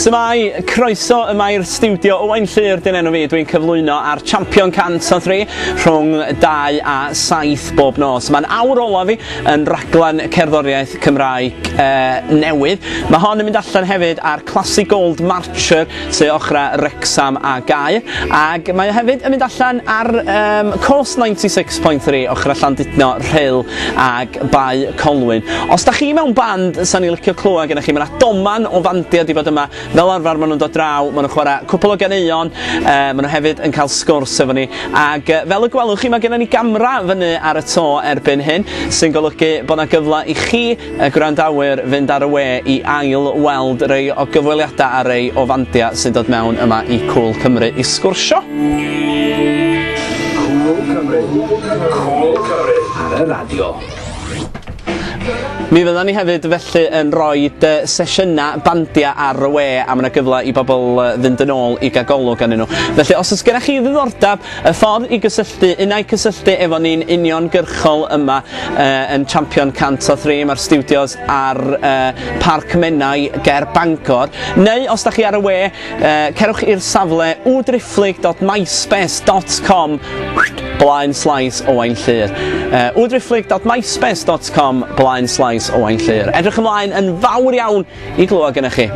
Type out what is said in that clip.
Symai, croeso yma i'r studio Owain Llyr dyn enw fi. Dwi'n cyflwyno ar Champion 103 rhwng 2 a 7 bob nos. Mae'n awr ola fi yn raglen cerddoriaeth Cymraeg newydd. Mae hon yn mynd allan hefyd ar Classic Gold Marcher sy'n ochra Wrexham a Gaer. Ac mae hefyd yn mynd allan ar Coast 96.3 ochra Llandudno, Rhyl ag Bai Colwyn. Os da chi mewn band sa'n ni licio clywed gennych chi, mae doman o fandia di bod yma. Fel arfer maen nhw'n dod draw, maen nhw'n chwarae cwpl o ganeuon, maen nhw hefyd yn cael sgwrs efo ni. Ac fel y gwelwch chi, mae gennym ni gamra fyny ar y to erbyn hyn, sy'n golygu bod yna gyfle i chi, gwrandawyr, fynd ar y we i ail weld rei o gyfweliadau a rei o fandia sy'n dod mewn yma i Cwl Cymru i sgwrsio. Cwl Cymru ar y radio. Mi fydda ni hefyd felly yn rhoi sesiynau bandia ar y we a mae yna gyfle i bobl fynd yn ôl i gael golwg arnyn nhw. Felly os oes gennych chi ddiddordeb, y ffordd i gysylltu, unau cysylltu efo ni'n uniongyrchol yma yn Champion 103, mae'r studios ar Parc Menai ger Bangor. Neu os da chi ar y we, cerwch i'r safle www.myspace.com /Owain Llyr. www.myspace.com /Owain Llyr. Edrych ymlaen yn fawr iawn i glywed gennych chi.